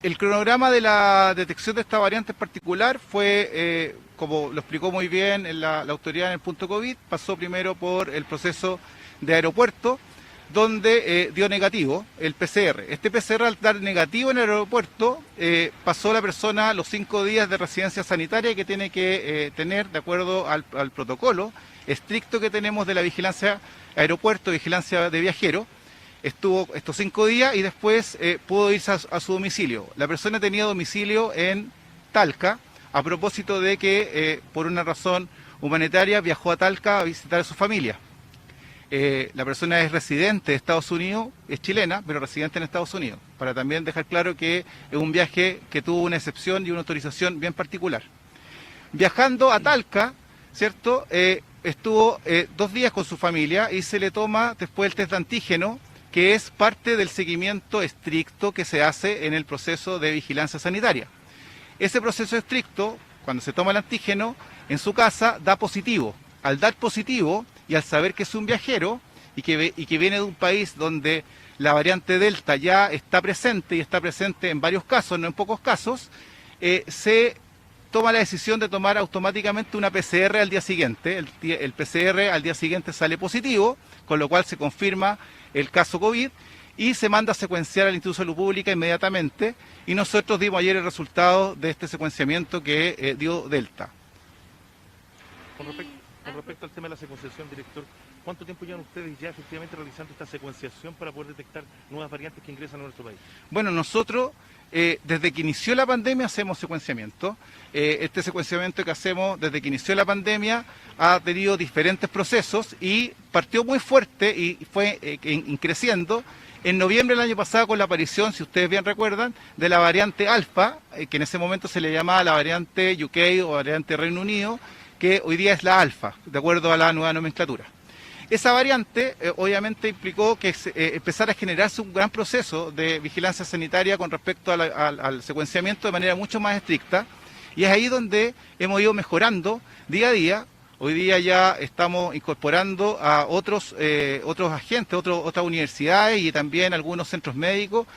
El cronograma de la detección de esta variante en particular fue, como lo explicó muy bien la autoridad en el punto COVID, pasó primero por el proceso de aeropuerto, donde dio negativo el PCR. Este PCR, al dar negativo en el aeropuerto, pasó la persona los 5 días de residencia sanitaria que tiene que tener de acuerdo al protocolo estricto que tenemos de la vigilancia aeropuerto, vigilancia de viajeros. Estuvo estos 5 días y después pudo irse a su domicilio. La persona tenía domicilio en Talca, a propósito de que por una razón humanitaria viajó a Talca a visitar a su familia. La persona es residente de Estados Unidos, es chilena, pero residente en Estados Unidos, para también dejar claro que es un viaje que tuvo una excepción y una autorización bien particular. Viajando a Talca, ¿cierto? Estuvo 2 días con su familia y se le toma después el test de antígeno, que es parte del seguimiento estricto que se hace en el proceso de vigilancia sanitaria. Ese proceso estricto, cuando se toma el antígeno, en su casa da positivo. Al dar positivo y al saber que es un viajero y que viene de un país donde la variante Delta ya está presente y está presente en varios casos, no en pocos casos, se toma la decisión de tomar automáticamente una PCR al día siguiente. El PCR al día siguiente sale positivo, con lo cual se confirma el caso COVID y se manda a secuenciar al Instituto de Salud Pública inmediatamente, y nosotros dimos ayer el resultado de este secuenciamiento que dio Delta. Con respecto al tema de la secuenciación, director, ¿cuánto tiempo llevan ustedes ya efectivamente realizando esta secuenciación para poder detectar nuevas variantes que ingresan a nuestro país? Bueno, nosotros desde que inició la pandemia hacemos secuenciamiento. Este secuenciamiento que hacemos desde que inició la pandemia ha tenido diferentes procesos y partió muy fuerte y fue creciendo en noviembre del año pasado con la aparición, si ustedes bien recuerdan, de la variante Alfa, que en ese momento se le llamaba la variante UK o variante Reino Unido, que hoy día es la Alfa, de acuerdo a la nueva nomenclatura. Esa variante obviamente implicó que empezara a generarse un gran proceso de vigilancia sanitaria con respecto al secuenciamiento de manera mucho más estricta, y es ahí donde hemos ido mejorando día a día. Hoy día ya estamos incorporando a otros agentes, otras universidades y también algunos centros médicos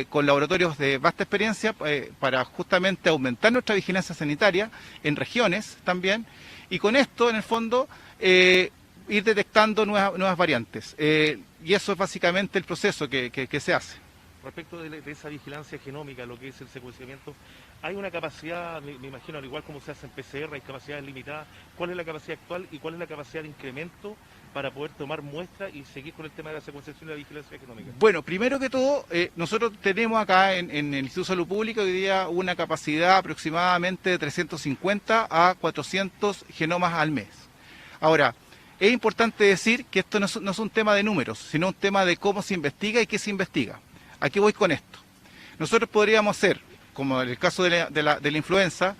con laboratorios de vasta experiencia para justamente aumentar nuestra vigilancia sanitaria en regiones también, y con esto en el fondo ir detectando nuevas variantes. Y eso es básicamente el proceso que se hace. Respecto de esa vigilancia genómica, lo que es el secuenciamiento, hay una capacidad, me imagino, al igual como se hace en PCR, hay capacidades limitadas. ¿Cuál es la capacidad actual y cuál es la capacidad de incremento para poder tomar muestras y seguir con el tema de la secuenciación y la vigilancia genómica? Bueno, primero que todo, nosotros tenemos acá en el Instituto de Salud Pública hoy día una capacidad aproximadamente de 350 a 400 genomas al mes. Ahora, es importante decir que esto no es un tema de números, sino un tema de cómo se investiga y qué se investiga. ¿A qué voy con esto? Nosotros podríamos hacer, como en el caso de la influenza,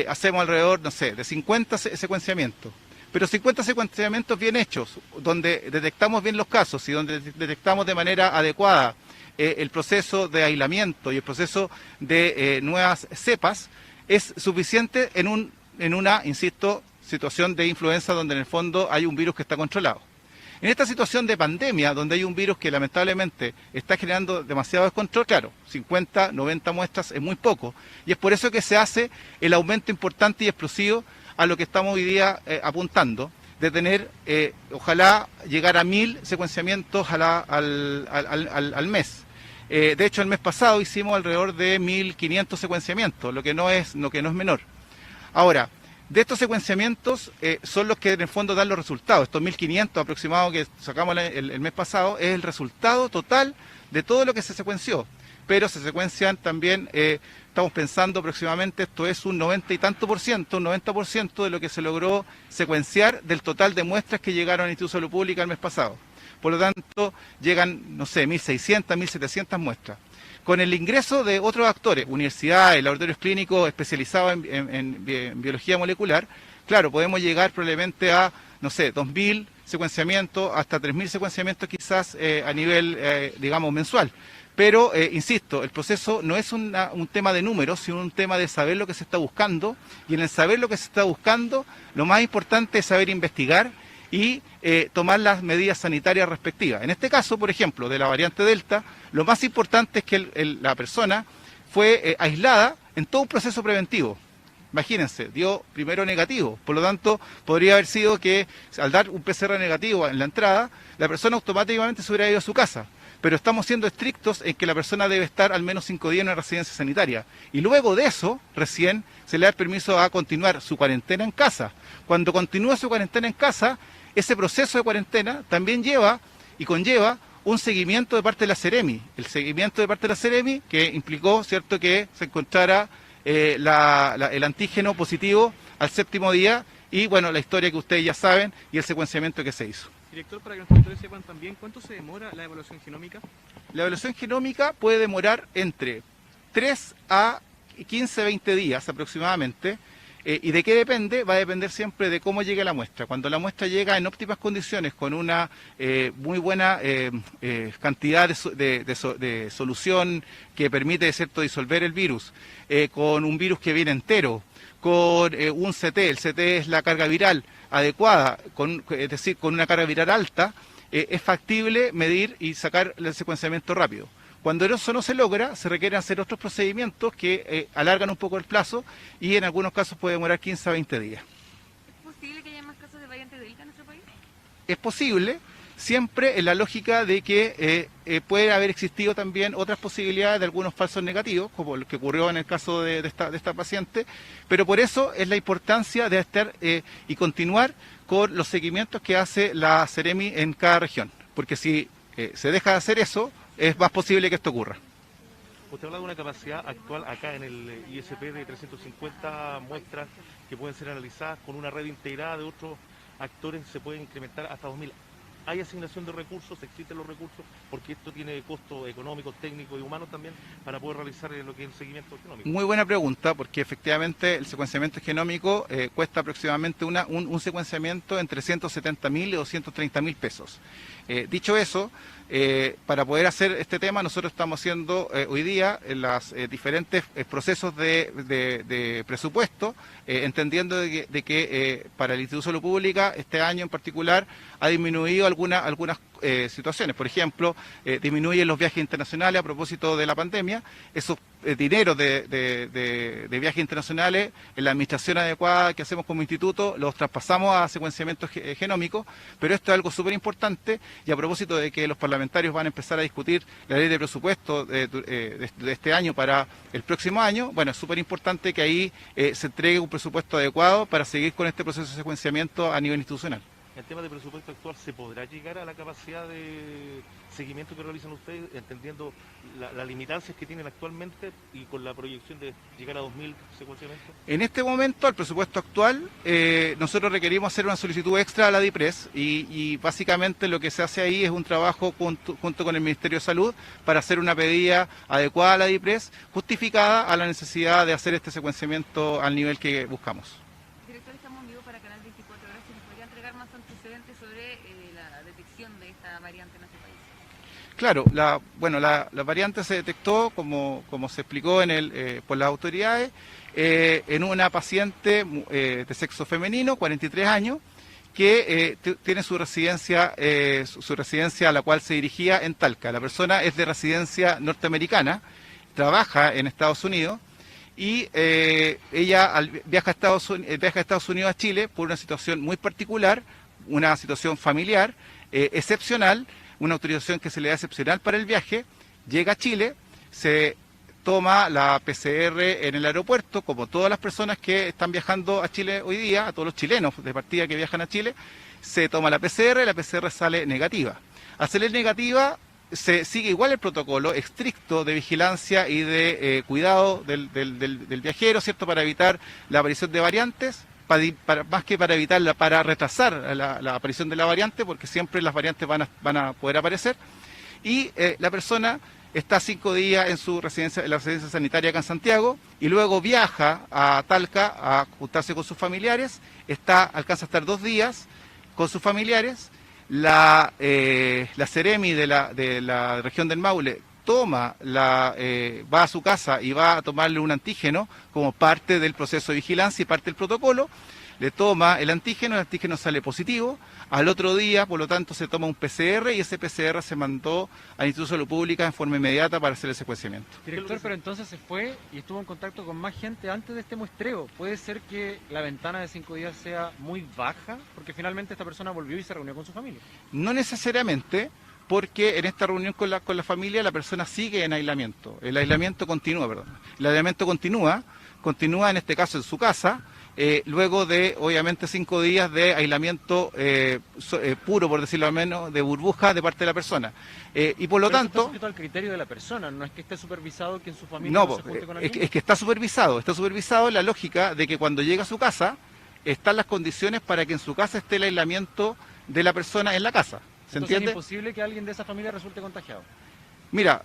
hacemos alrededor, no sé, de 50 secuenciamientos, pero 50 secuenciamientos bien hechos, donde detectamos bien los casos y donde detectamos de manera adecuada el proceso de aislamiento y el proceso de nuevas cepas, es suficiente en una, insisto, situación de influenza donde en el fondo hay un virus que está controlado. En esta situación de pandemia, donde hay un virus que lamentablemente está generando demasiado descontrol, claro, 50, 90 muestras es muy poco, y es por eso que se hace el aumento importante y explosivo a lo que estamos hoy día apuntando, de tener, ojalá, llegar a 1000 secuenciamientos al mes. De hecho, el mes pasado hicimos alrededor de 1500 secuenciamientos, lo que no es menor. Ahora, de estos secuenciamientos son los que en el fondo dan los resultados. Estos 1500 aproximados que sacamos el mes pasado es el resultado total de todo lo que se secuenció. Pero se secuencian también, estamos pensando aproximadamente, esto es un 90 y tanto por ciento, un 90% de lo que se logró secuenciar del total de muestras que llegaron al Instituto de Salud Pública el mes pasado. Por lo tanto, llegan, no sé, 1600, 1700 muestras. Con el ingreso de otros actores, universidades, laboratorios clínicos especializados en biología molecular, claro, podemos llegar probablemente a, no sé, 2000 secuenciamientos, hasta 3000 secuenciamientos quizás a nivel, digamos, mensual. Pero, insisto, el proceso no es un tema de números, sino un tema de saber lo que se está buscando, y en el saber lo que se está buscando, lo más importante es saber investigar y tomar las medidas sanitarias respectivas. En este caso, por ejemplo, de la variante Delta, lo más importante es que la persona fue aislada en todo un proceso preventivo. Imagínense, dio primero negativo, por lo tanto podría haber sido que al dar un PCR negativo en la entrada, la persona automáticamente se hubiera ido a su casa. Pero estamos siendo estrictos en que la persona debe estar al menos 5 días en una residencia sanitaria. Y luego de eso, recién se le da el permiso a continuar su cuarentena en casa. Cuando continúa su cuarentena en casa, ese proceso de cuarentena también lleva y conlleva un seguimiento de parte de la Seremi. El seguimiento de parte de la Seremi que implicó, ¿cierto?, que se encontrara el antígeno positivo al 7º día y, bueno, la historia que ustedes ya saben y el secuenciamiento que se hizo. Director, para que los productores sepan también, ¿cuánto se demora la evaluación genómica? La evaluación genómica puede demorar entre 3 a 15, 20 días aproximadamente. ¿Y de qué depende? Va a depender siempre de cómo llegue la muestra. Cuando la muestra llega en óptimas condiciones, con una muy buena cantidad de solución que permite, ¿cierto?, disolver el virus, con un virus que viene entero, con un CT, el CT es la carga viral adecuada, es decir, con una carga viral alta, es factible medir y sacar el secuenciamiento rápido. Cuando eso no se logra, se requieren hacer otros procedimientos que alargan un poco el plazo y en algunos casos puede demorar 15 a 20 días. ¿Es posible que haya más casos de variante Delta en nuestro país? Es posible, siempre en la lógica de que puede haber existido también otras posibilidades de algunos falsos negativos, como lo que ocurrió en el caso de esta paciente, pero por eso es la importancia de estar y continuar con los seguimientos que hace la Seremi en cada región, porque si se deja de hacer eso, es más posible que esto ocurra. Usted habla de una capacidad actual acá en el ISP de 350 muestras que pueden ser analizadas con una red integrada de otros actores, se pueden incrementar hasta 2000. ¿Hay asignación de recursos? ¿Existen los recursos? Porque esto tiene costos económicos, técnicos y humanos también para poder realizar lo que es el seguimiento genómico. Muy buena pregunta, porque efectivamente el secuenciamiento genómico cuesta aproximadamente un secuenciamiento entre 170.000 y 230.000 pesos. Dicho eso, para poder hacer este tema, nosotros estamos haciendo hoy día los diferentes procesos de presupuesto, entendiendo de que para el Instituto de Salud Pública este año en particular ha disminuido algunas situaciones. Por ejemplo, disminuyen los viajes internacionales a propósito de la pandemia. Esos dineros de viajes internacionales, en la administración adecuada que hacemos como instituto, los traspasamos a secuenciamiento genómico, pero esto es algo súper importante. Y a propósito de que los parlamentarios van a empezar a discutir la ley de presupuesto de este año para el próximo año, bueno, es súper importante que ahí se entregue un presupuesto adecuado para seguir con este proceso de secuenciamiento a nivel institucional. En tema de presupuesto actual, ¿se podrá llegar a la capacidad de seguimiento que realizan ustedes, entendiendo las limitancias que tienen actualmente y con la proyección de llegar a 2.000 secuenciamientos? En este momento, al presupuesto actual, nosotros requerimos hacer una solicitud extra a la DIPRES y básicamente lo que se hace ahí es un trabajo junto con el Ministerio de Salud para hacer una pedida adecuada a la DIPRES, justificada a la necesidad de hacer este secuenciamiento al nivel que buscamos. Director, estamos en vivo para Canal 24 Horas. ¿Se nos podría entregar más antecedentes sobre la detección de esta variante en nuestro país? Claro, la variante se detectó, como se explicó por las autoridades, en una paciente de sexo femenino, 43 años, que tiene su residencia a la cual se dirigía en Talca. La persona es de residencia norteamericana, trabaja en Estados Unidos, y ella viaja a Estados Unidos a Chile por una situación muy particular, una situación familiar, excepcional, una autorización que se le da excepcional para el viaje, llega a Chile, se toma la PCR en el aeropuerto, como todas las personas que están viajando a Chile hoy día, a todos los chilenos de partida que viajan a Chile, se toma la PCR y la PCR sale negativa. Al salir negativa, se sigue igual el protocolo estricto de vigilancia y de cuidado del viajero, ¿cierto?, para evitar la aparición de variantes, más que para evitarla, para retrasar la aparición de la variante, porque siempre las variantes van a poder aparecer. Y la persona está 5 días en la residencia sanitaria acá en Santiago, y luego viaja a Talca a juntarse con sus familiares, alcanza a estar 2 días con sus familiares. La Seremi de la región del Maule va a su casa y va a tomarle un antígeno como parte del proceso de vigilancia y parte del protocolo. le toma el antígeno sale positivo, al otro día, por lo tanto, se toma un PCR y ese PCR se mandó al Instituto de Salud Pública en forma inmediata para hacer el secuenciamiento. Director, pero entonces se fue y estuvo en contacto con más gente antes de este muestreo. ¿Puede ser que la ventana de 5 días sea muy baja? Porque finalmente esta persona volvió y se reunió con su familia. No necesariamente, porque en esta reunión con la familia la persona sigue en aislamiento. El aislamiento continúa, continúa en este caso en su casa, luego de obviamente 5 días de aislamiento puro, por decirlo al menos, de burbuja de parte de la persona. Y por lo Pero tanto... está sujeto al criterio de la persona, no es que esté supervisado que en su familia No, no se junte con alguien. es que está supervisado en la lógica de que cuando llega a su casa están las condiciones para que en su casa esté el aislamiento de la persona en la casa. ¿Se Entonces entiende? es imposible que alguien de esa familia resulte contagiado. Mira,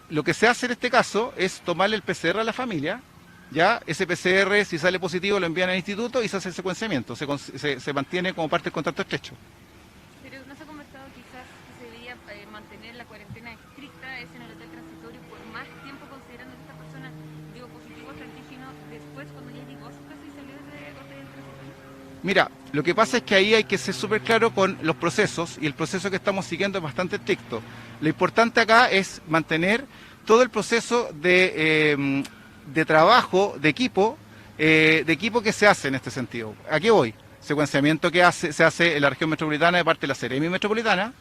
lo que se hace en este caso es tomarle el PCR a la familia, ya ese PCR, si sale positivo, lo envían al instituto y se hace el secuenciamiento, se mantiene como parte del contacto estrecho. Pero no se ha conversado quizás que se debería mantener la cuarentena estricta, es en el hotel transitorio, por más tiempo, considerando que esta persona dio positivo al antígeno después, cuando ya llegó a su casa y salió del hotel transitorio. Mira, lo que pasa es que ahí hay que ser súper claro con los procesos, y el proceso que estamos siguiendo es bastante estricto. Lo importante acá es mantener todo el proceso de trabajo, de equipo que se hace en este sentido. ¿A qué voy? Secuenciamiento que se hace en la región metropolitana de parte de la Seremi metropolitana,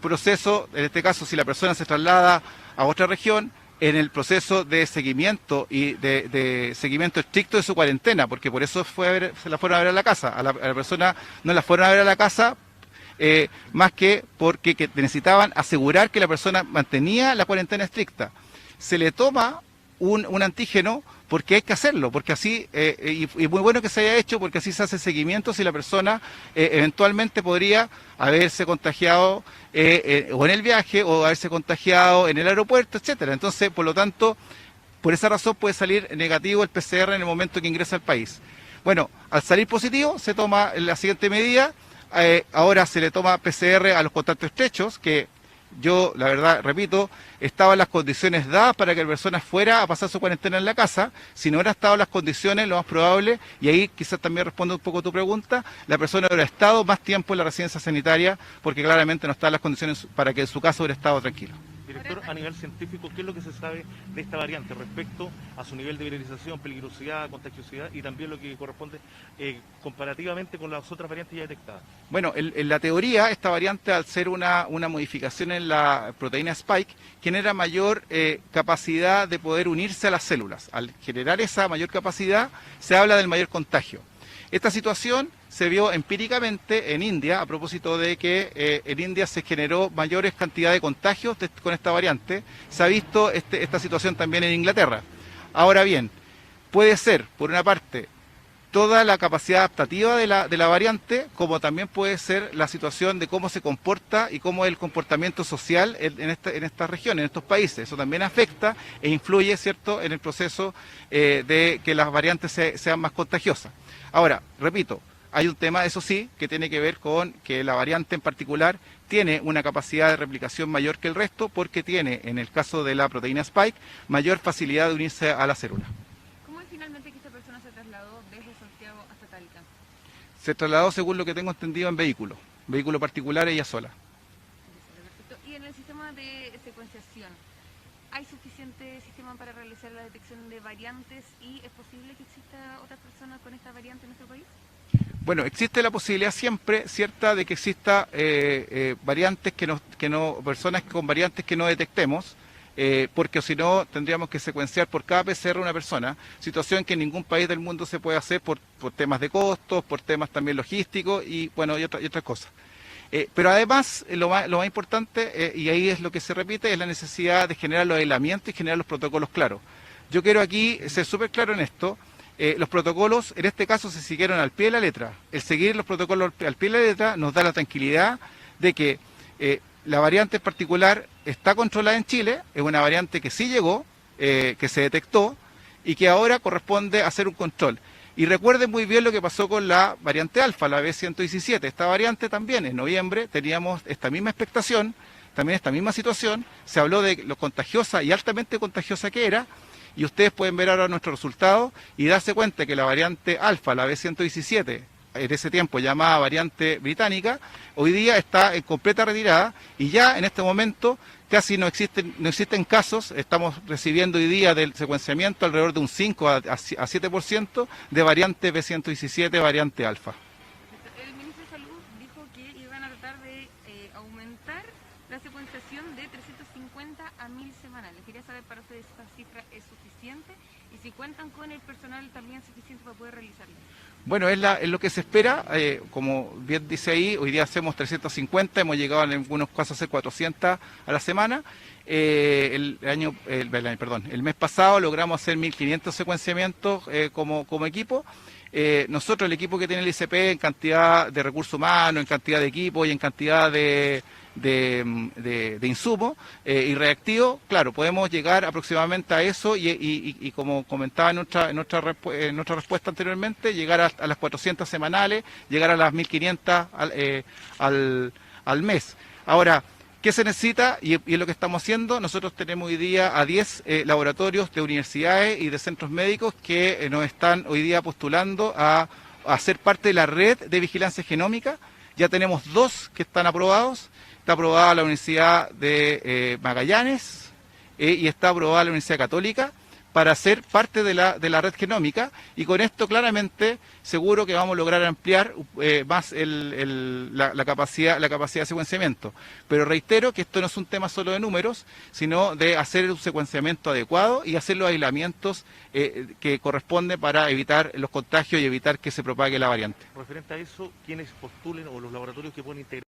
proceso, en este caso, si la persona se traslada a otra región, en el proceso de seguimiento y de seguimiento estricto de su cuarentena, porque por eso se la fueron a ver a la casa. A la persona no la fueron a ver a la casa más que porque necesitaban asegurar que la persona mantenía la cuarentena estricta. Se le toma un antígeno porque hay que hacerlo, porque así, y muy bueno que se haya hecho, porque así se hace seguimiento si la persona eventualmente podría haberse contagiado o en el viaje, o haberse contagiado en el aeropuerto, etcétera. Entonces, por lo tanto, por esa razón puede salir negativo el PCR en el momento que ingresa al país. Bueno, al salir positivo se toma la siguiente medida, ahora se le toma PCR a los contactos estrechos, que yo, la verdad, repito, estaban las condiciones dadas para que la persona fuera a pasar su cuarentena en la casa. Si no hubieran estado las condiciones, lo más probable, y ahí quizás también respondo un poco tu pregunta, la persona hubiera estado más tiempo en la residencia sanitaria, porque claramente no estaban las condiciones para que en su casa hubiera estado tranquilo. Director, a nivel científico, ¿qué es lo que se sabe de esta variante respecto a su nivel de viralización, peligrosidad, contagiosidad y también lo que corresponde comparativamente con las otras variantes ya detectadas? Bueno, en la teoría, esta variante, al ser una modificación en la proteína Spike, genera mayor capacidad de poder unirse a las células. Al generar esa mayor capacidad, se habla del mayor contagio. Esta situación se vio empíricamente en India, a propósito de que en India se generó mayores cantidades de contagios con esta variante. Se ha visto esta situación también en Inglaterra. Ahora bien, puede ser, por una parte, toda la capacidad adaptativa de la variante, como también puede ser la situación de cómo se comporta y cómo es el comportamiento social en esta región, en estos países. Eso también afecta e influye, ¿cierto?, en el proceso de que las variantes sean más contagiosas. Ahora, repito, hay un tema, eso sí, que tiene que ver con que la variante en particular tiene una capacidad de replicación mayor que el resto, porque tiene, en el caso de la proteína Spike, mayor facilidad de unirse a la célula. ¿Cómo es finalmente que esta persona se trasladó desde Santiago hasta Talca? Se trasladó, según lo que tengo entendido, en vehículo particular, ella sola. Perfecto. Y en el sistema de secuenciación, ¿hay suficiente sistema para realizar la detección de variantes y es posible que exista otra persona con esta variante en nuestro país? Bueno, existe la posibilidad siempre, cierta, de que exista variantes personas con variantes que no detectemos, porque si no tendríamos que secuenciar por cada PCR una persona, situación que en ningún país del mundo se puede hacer por temas de costos, por temas también logísticos y bueno, y otras cosas. Pero además, lo más importante, y ahí es lo que se repite, es la necesidad de generar los aislamientos y generar los protocolos claros. Yo quiero aquí ser súper claro en esto. Los protocolos, en este caso, se siguieron al pie de la letra. El seguir los protocolos al pie de la letra nos da la tranquilidad de que la variante en particular está controlada en Chile, es una variante que sí llegó, que se detectó y que ahora corresponde hacer un control. Y recuerden muy bien lo que pasó con la variante alfa, la B117. Esta variante también, en noviembre, teníamos esta misma expectación, también esta misma situación, se habló de lo contagiosa y altamente contagiosa que era, y ustedes pueden ver ahora nuestros resultados y darse cuenta que la variante alfa, la B117, en ese tiempo llamada variante británica, hoy día está en completa retirada y ya en este momento casi no existen casos. Estamos recibiendo hoy día del secuenciamiento alrededor de un 5 a 7% de variante B117, variante alfa. El ministro de Salud dijo que iban a tratar de aumentar la secuenciación de 350 a 1000 semanales. Quería saber para ustedes si esta cifra es suficiente y si cuentan con el personal también suficiente para poder realizarlo. Bueno, es lo que se espera, como bien dice ahí, hoy día hacemos 350, hemos llegado en algunos casos a hacer 400 a la semana. El mes pasado logramos hacer 1500 secuenciamientos como equipo. Nosotros, el equipo que tiene el ICP en cantidad de recursos humanos, en cantidad de equipo y en cantidad de insumos y reactivos, claro, podemos llegar aproximadamente a eso y como comentaba en nuestra respuesta anteriormente, llegar a las 400 semanales, llegar a las 1500 al mes. Ahora, ¿qué se necesita? Y es lo que estamos haciendo. Nosotros tenemos hoy día a 10 laboratorios de universidades y de centros médicos que nos están hoy día postulando a ser parte de la red de vigilancia genómica. Ya tenemos 2 que están aprobados. Está aprobada la Universidad de Magallanes y está aprobada la Universidad Católica para ser parte de la red genómica, y con esto claramente seguro que vamos a lograr ampliar más la capacidad de secuenciamiento. Pero reitero que esto no es un tema solo de números, sino de hacer un secuenciamiento adecuado y hacer los aislamientos que corresponden para evitar los contagios y evitar que se propague la variante. Referente a eso, ¿quiénes postulen o los laboratorios que pueden integrar